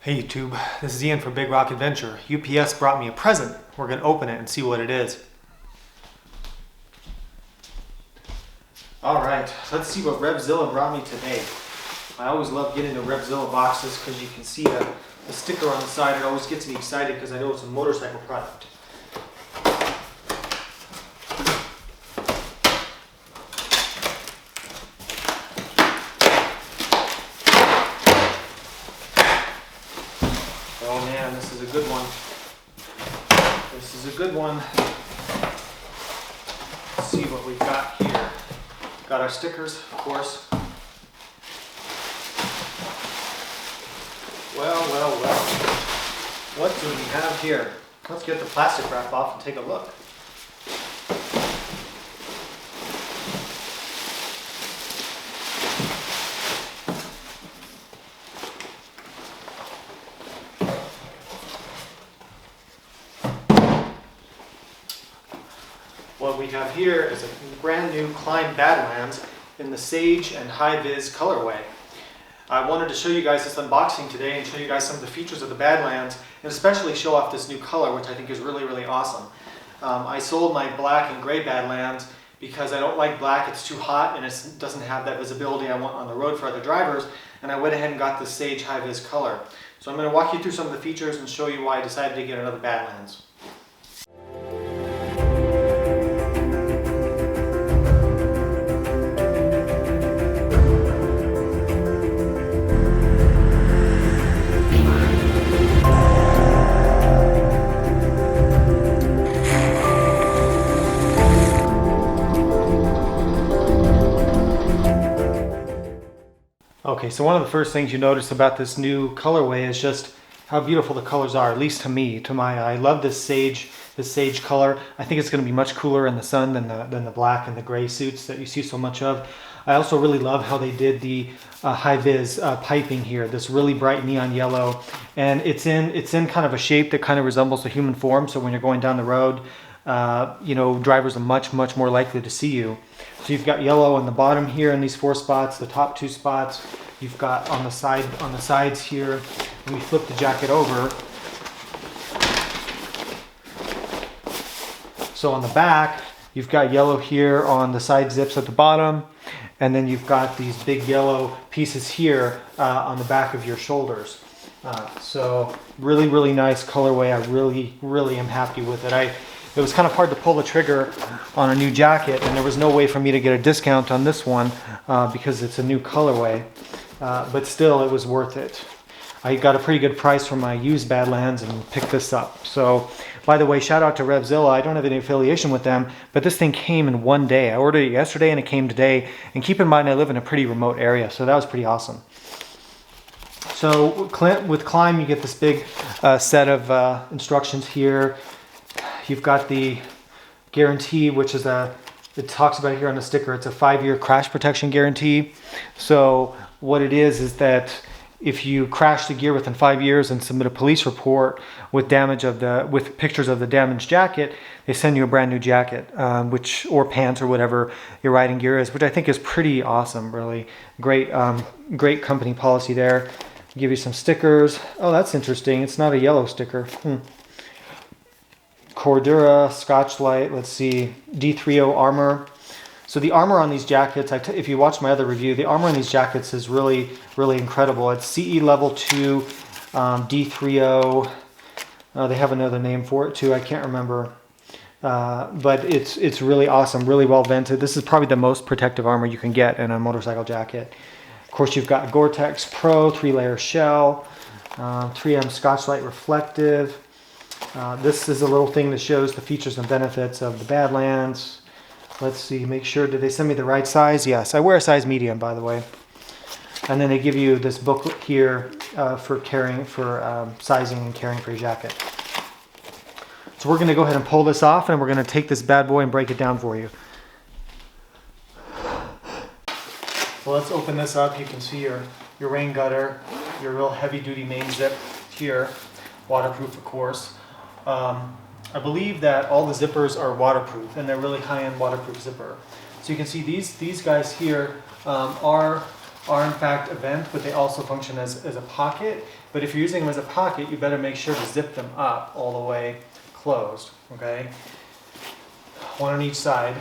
Hey YouTube, this is Ian from Big Rock Adventure. UPS brought me a present. We're going to open it and see what it is. Alright, let's see what Revzilla brought me today. I always love getting the Revzilla boxes because you can see the sticker on the side. It always gets me excited because I know it's a motorcycle product. Oh man, this is a good one. This is a good one. Let's see what we've got here. Got our stickers, of course. Well. What do we have here? Let's get the plastic wrap off and take a look. What we have here is a brand new Klim Badlands in the Sage and Hi Vis colorway. I wanted to show you guys this unboxing today and show you guys some of the features of the Badlands and especially show off this new color, which I think is really awesome. I sold my black and gray Badlands because I don't like black, it's too hot and it doesn't have that visibility I want on the road for other drivers, and I went ahead and got the Sage Hi Vis color. So I'm going to walk you through some of the features and show you why I decided to get another Badlands. Okay, so one of the first things you notice about this new colorway is just how beautiful the colors are, at least to me, to my eye. I love this sage color. I think it's going to be much cooler in the sun than the black and the gray suits that you see so much of. I also really love how they did the Hi Vis piping here, this really bright neon yellow, and it's in kind of a shape that kind of resembles a human form. So when you're going down the road, drivers are much more likely to see you. So you've got yellow on the bottom here in these 4 spots, the top 2 spots. You've got on the sides here. When we flip the jacket over, so on the back, you've got yellow here on the side zips at the bottom, and then you've got these big yellow pieces here on the back of your shoulders. So really nice colorway. I really am happy with it. It was kind of hard to pull the trigger on a new jacket, and there was no way for me to get a discount on this one because it's a new colorway. But still, it was worth it. I got a pretty good price for my used Badlands and picked this up. So, by the way, shout out to Revzilla. I don't have any affiliation with them, but this thing came in one day. I ordered it yesterday and it came today. And keep in mind, I live in a pretty remote area, so that was pretty awesome. So with Klim, you get this big set of instructions here. You've got the guarantee, which is it talks about here on the sticker, it's a 5-year crash protection guarantee. So what it is that if you crash the gear within 5 years and submit a police report with with pictures of the damaged jacket, they send you a brand new jacket, or pants or whatever your riding gear is, which I think is pretty awesome, really. Great company policy there. Give you some stickers. Oh, that's interesting. It's not a yellow sticker. Cordura, Scotchlite, let's see, D3O armor. So the armor on these jackets, if you watch my other review, the armor on these jackets is really incredible. It's CE level 2, D3O. They have another name for it too, I can't remember. But it's really awesome, really well vented. This is probably the most protective armor you can get in a motorcycle jacket. Of course, you've got Gore-Tex Pro 3-layer shell, 3M Scotchlite reflective. This is a little thing that shows the features and benefits of the Badlands. Let's see, make sure, did they send me the right size? Yes, I wear a size medium, by the way. And then they give you this booklet here for sizing and carrying for your jacket. So we're going to go ahead and pull this off, and we're going to take this bad boy and break it down for you. So let's open this up. You can see your rain gutter, your real heavy-duty main zip here, waterproof, of course. I believe that all the zippers are waterproof, and they're really high-end waterproof zipper. So you can see these guys here are are in fact a vent, but they also function as a pocket. But if you're using them as a pocket, you better make sure to zip them up all the way closed, okay? One on each side.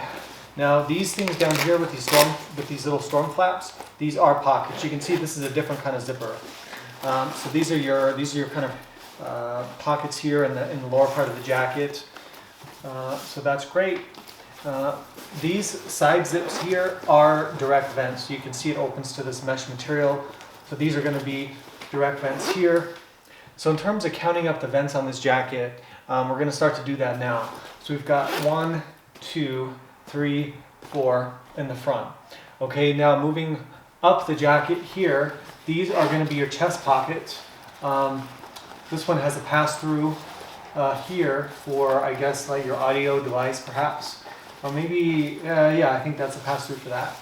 Now these things down here with these little storm flaps, these are pockets. You can see this is a different kind of zipper. So these are your kind of pockets here in the lower part of the jacket. So that's great. These side zips here are direct vents. You can see it opens to this mesh material. So these are going to be direct vents here. So in terms of counting up the vents on this jacket, we're going to start to do that now. So we've got 1, 2, 3, 4 in the front. Okay, now moving up the jacket here, these are going to be your chest pockets. This one has a pass-through here for, I guess, like your audio device perhaps. Or maybe, yeah, I think that's a pass-through for that.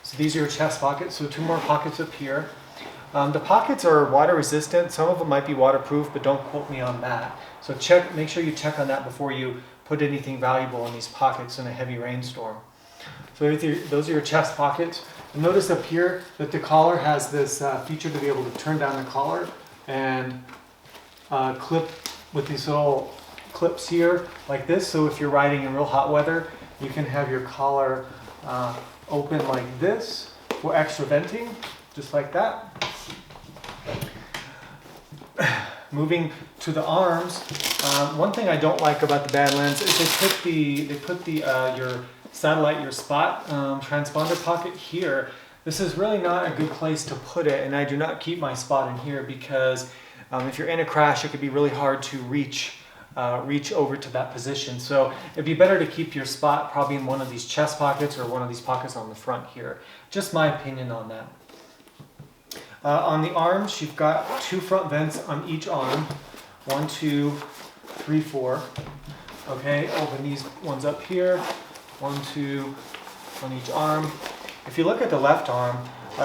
So these are your chest pockets, so 2 more pockets up here. The pockets are water resistant. Some of them might be waterproof, but don't quote me on that. So make sure you check on that before you put anything valuable in these pockets in a heavy rainstorm. So those are your chest pockets. And notice up here that the collar has this feature to be able to turn down the collar and clip with these little clips here like this. So if you're riding in real hot weather, you can have your collar open like this for extra venting, just like that. Moving to the arms, one thing I don't like about the Badlands is they put your satellite, your spot transponder pocket here. This is really not a good place to put it, and I do not keep my spot in here because if you're in a crash, it could be really hard to reach over to that position. So it'd be better to keep your spot probably in one of these chest pockets or one of these pockets on the front here. Just my opinion on that. On the arms, you've got 2 front vents on each arm. 1, 2, 3, 4. Okay, open these ones up here. 1, 2 on each arm. If you look at the left arm,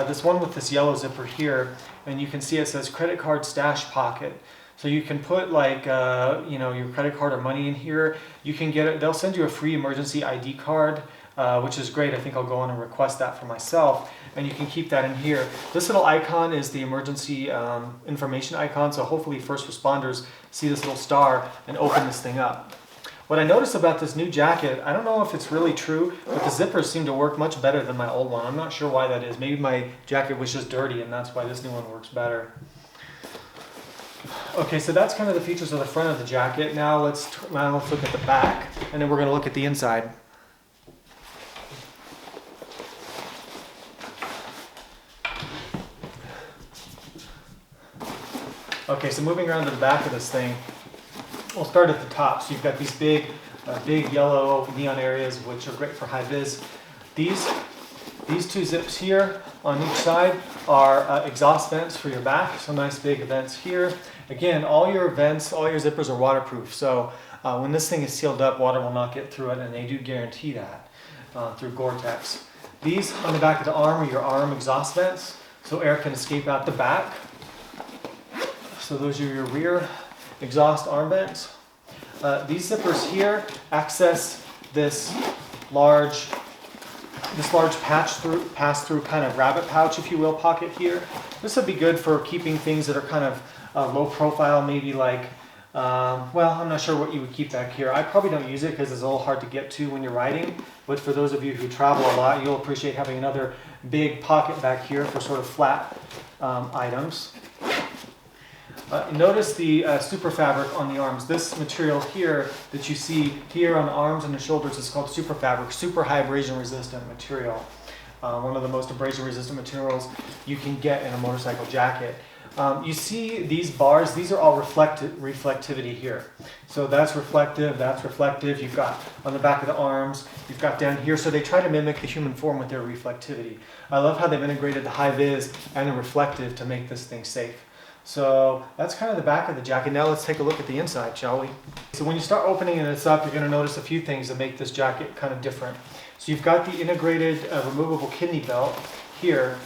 this one with this yellow zipper here, and you can see it says credit card stash pocket. So you can put like your credit card or money in here. You can get it. They'll send you a free emergency ID card, which is great. I think I'll go on and request that for myself, and you can keep that in here. This little icon is the emergency information icon. So hopefully first responders see this little star and open this thing up. What I noticed about this new jacket, I don't know if it's really true, but the zippers seem to work much better than my old one. I'm not sure why that is. Maybe my jacket was just dirty and that's why this new one works better. Okay, so that's kind of the features of the front of the jacket. Now let's look at the back, and then we're going to look at the inside. Okay, so moving around to the back of this thing, we'll start at the top. So you've got these big yellow neon areas, which are great for Hi Vis. These 2 zips here on each side are exhaust vents for your back. So nice big vents here. Again, all your vents, all your zippers are waterproof. So when this thing is sealed up, water will not get through it, and they do guarantee that through Gore-Tex. These on the back of the arm are your arm exhaust vents, so air can escape out the back. So those are your rear exhaust arm vents. These zippers here access this large pass-through kind of rabbit pouch, if you will, pocket here. This would be good for keeping things that are kind of low profile, maybe like, well, I'm not sure what you would keep back here. I probably don't use it because it's a little hard to get to when you're riding, but for those of you who travel a lot, you'll appreciate having another big pocket back here for sort of flat items. Notice the super fabric on the arms. This material here that you see here on the arms and the shoulders is called super fabric, super high abrasion resistant material. One of the most abrasion resistant materials you can get in a motorcycle jacket. You see these bars, these are all reflectivity here. So that's reflective. You've got on the back of the arms, you've got down here. So they try to mimic the human form with their reflectivity. I love how they've integrated the Hi Vis and the reflective to make this thing safe. So that's kind of the back of the jacket. Now let's take a look at the inside, shall we? So when you start opening this up, you're going to notice a few things that make this jacket kind of different. So you've got the integrated removable kidney belt here.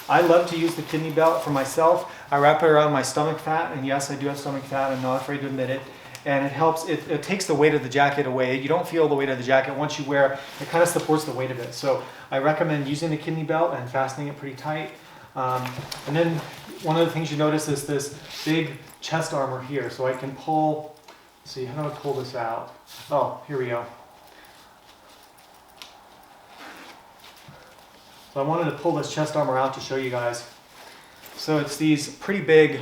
I love to use the kidney belt for myself. I wrap it around my stomach fat, and yes, I do have stomach fat. I'm not afraid to admit it. And it helps, it takes the weight of the jacket away. You don't feel the weight of the jacket. Once you wear it, it kind of supports the weight of it. So I recommend using the kidney belt and fastening it pretty tight. And then one of the things you notice is this big chest armor here. So I can pull, let's see, how do I pull this out? Oh, here we go. So I wanted to pull this chest armor out to show you guys. So it's these pretty big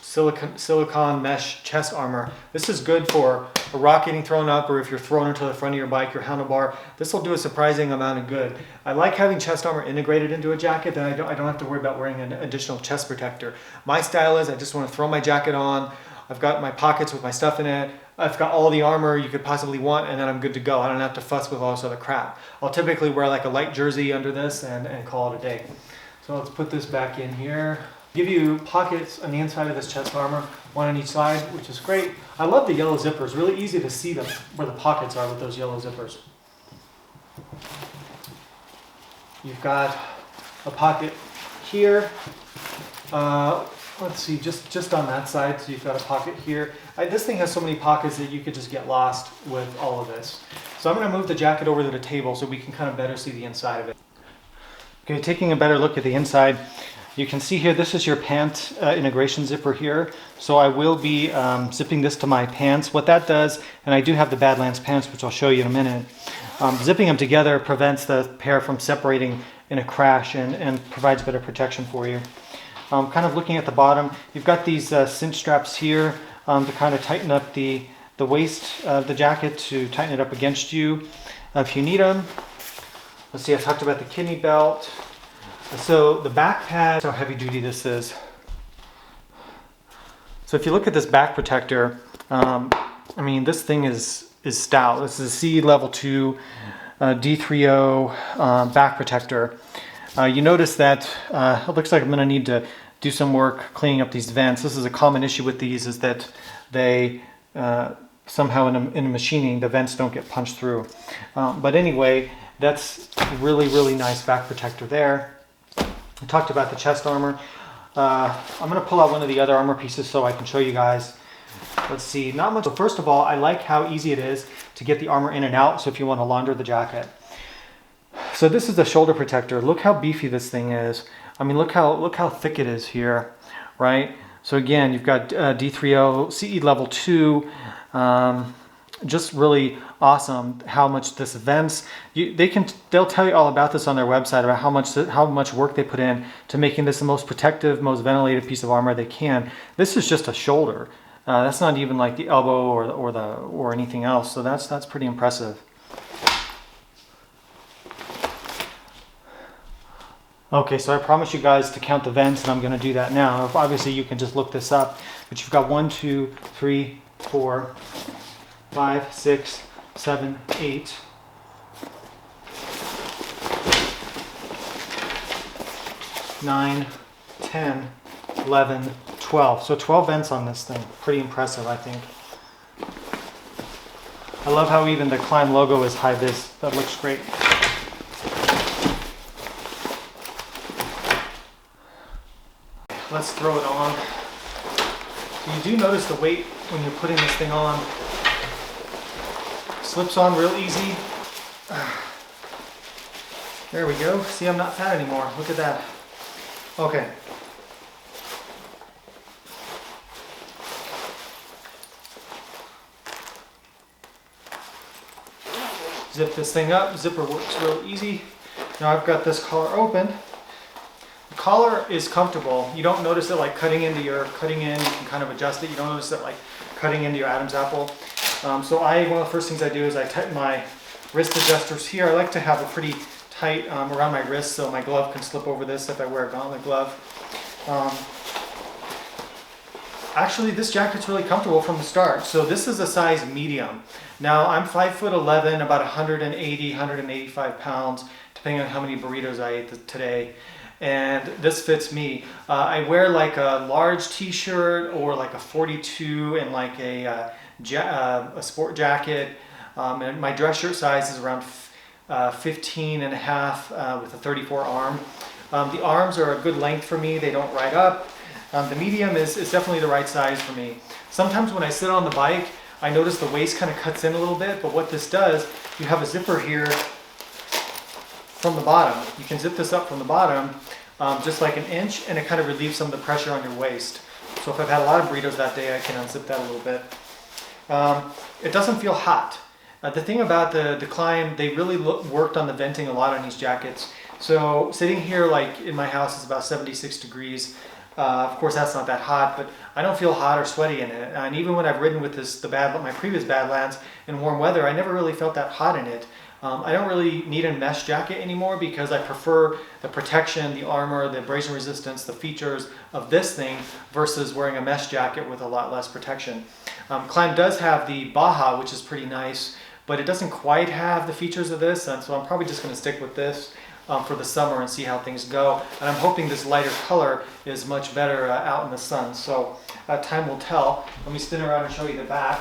silicone mesh chest armor. This is good for a rock getting thrown up, or if you're thrown into the front of your bike, your handlebar. This will do a surprising amount of good. I like having chest armor integrated into a jacket, then I don't have to worry about wearing an additional chest protector. My style is I just want to throw my jacket on. I've got my pockets with my stuff in it. I've got all the armor you could possibly want, and then I'm good to go. I don't have to fuss with all this other crap. I'll typically wear like a light jersey under this and call it a day. So let's put this back in here. Give you pockets on the inside of this chest armor, one on each side, which is great. I love the yellow zippers. Really easy to see them where the pockets are with those yellow zippers. You've got a pocket here. Let's see, just on that side, so you've got a pocket here. This thing has so many pockets that you could just get lost with all of this. So I'm going to move the jacket over to the table so we can kind of better see the inside of it. Okay, taking a better look at the inside, you can see here, this is your pant integration zipper here. So I will be zipping this to my pants. What that does, and I do have the Badlands pants, which I'll show you in a minute, zipping them together prevents the pair from separating in a crash and provides better protection for you. Kind of looking at the bottom, you've got these cinch straps here to kind of tighten up the waist of the jacket, to tighten it up against you if you need them. Let's see, I talked about the kidney belt. So the back pad, how heavy duty this is. So if you look at this back protector, I mean, this thing is stout. This is a CE level 2 D3O back protector. You notice that it looks like I'm going to need to do some work cleaning up these vents. This is a common issue with these, is that they somehow in machining, the vents don't get punched through. But anyway, that's really, really nice back protector there. I talked about the chest armor. I'm going to pull out one of the other armor pieces so I can show you guys. Let's see, not much. So first of all, I like how easy it is to get the armor in and out, so if you want to launder the jacket. So this is the shoulder protector. Look how beefy this thing is. I mean, look how thick it is here, right? So again, you've got D3O, CE level 2, just really awesome how much this vents. They'll tell you all about this on their website, about how much work they put in to making this the most protective, most ventilated piece of armor they can. This is just a shoulder. That's not even like the elbow or anything else. So that's pretty impressive. Okay, so I promised you guys to count the vents, and I'm going to do that now. Obviously, you can just look this up, but you've got 1, 2, 3, 4, 5, 6, 7, 8. 9, 10, 11, 12. So 12 vents on this thing. Pretty impressive, I think. I love how even the Klim logo is Hi Vis. That looks great. Let's throw it on. So you do notice the weight when you're putting this thing on. Slips on real easy. There we go. See, I'm not fat anymore. Look at that. Okay. Zip this thing up. Zipper works real easy. Now I've got this collar open. The collar is comfortable. You don't notice it like cutting in. You can kind of adjust it. You don't notice it like cutting into your Adam's apple. One of the first things I do is I tighten my wrist adjusters here. I like to have it pretty tight around my wrist so my glove can slip over this if I wear a gauntlet glove. Actually, this jacket's really comfortable from the start. So this is a size medium. Now I'm 5'11", about 180, 185 pounds, depending on how many burritos I ate today. And this fits me. I wear like a large t-shirt or like a 42 and like a sport jacket. And my dress shirt size is around 15 and a half with a 34 arm. The arms are a good length for me. They don't ride up. The medium is definitely the right size for me. Sometimes when I sit on the bike, I notice the waist kind of cuts in a little bit, but what this does, you have a zipper here from the bottom. You can zip this up from the bottom just like an inch, and it kind of relieves some of the pressure on your waist. So if I've had a lot of burritos that day, I can unzip that a little bit. It doesn't feel hot. The thing about the Klim, they really worked on the venting a lot on these jackets. So sitting here like in my house is about 76 degrees. Of course that's not that hot, but I don't feel hot or sweaty in it. And even when I've ridden with my previous Badlands in warm weather, I never really felt that hot in it. I don't really need a mesh jacket anymore because I prefer the protection, the armor, the abrasion resistance, the features of this thing versus wearing a mesh jacket with a lot less protection. Klim does have the Baja, which is pretty nice, but it doesn't quite have the features of this, and so I'm probably just going to stick with this for the summer and see how things go. And I'm hoping this lighter color is much better out in the sun, so time will tell. Let me spin around and show you the back.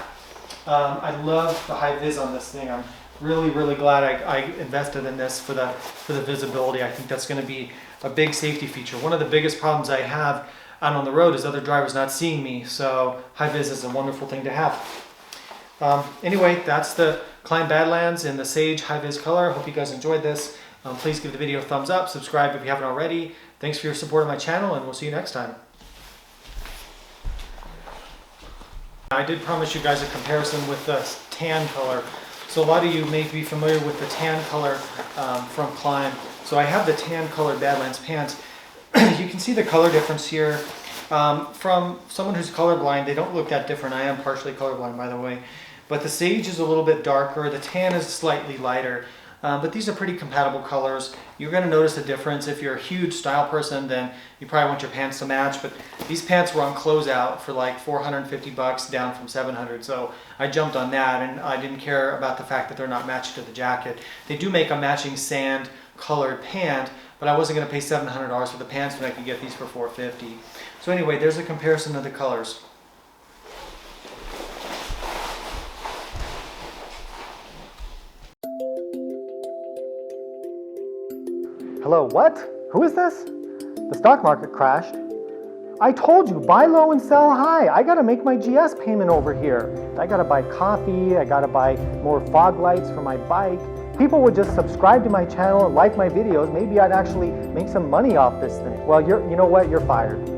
I love the Hi Vis on this thing. I'm really glad I invested in this for the visibility. I think that's going to be a big safety feature. One of the biggest problems I have out on the road is other drivers not seeing me, so Hi Vis is a wonderful thing to have. Anyway, that's the Klim Badlands in the Sage Hi Vis color. Hope you guys enjoyed this. Please give the video a thumbs up, subscribe if you haven't already. Thanks for your support of my channel, and we'll see you next time. I did promise you guys a comparison with the tan color. So a lot of you may be familiar with the tan color from Klim. So I have the tan colored Badlands pants. You can see the color difference here. From someone who's colorblind, they don't look that different. I am partially colorblind, by the way. But the sage is a little bit darker. The tan is slightly lighter. But these are pretty compatible colors. You're going to notice a difference. If you're a huge style person, then you probably want your pants to match. But these pants were on closeout for like 450 bucks, down from 700. So I jumped on that, and I didn't care about the fact that they're not matched to the jacket. They do make a matching sand colored pant, but I wasn't going to pay $700 for the pants when I could get these for $450. So anyway, there's a comparison of the colors. Hello, what? Who is this? The stock market crashed. I told you, buy low and sell high. I gotta make my GS payment over here. I gotta buy coffee, I gotta buy more fog lights for my bike. People would just subscribe to my channel and like my videos. Maybe I'd actually make some money off this thing. Well, you know what? You're fired.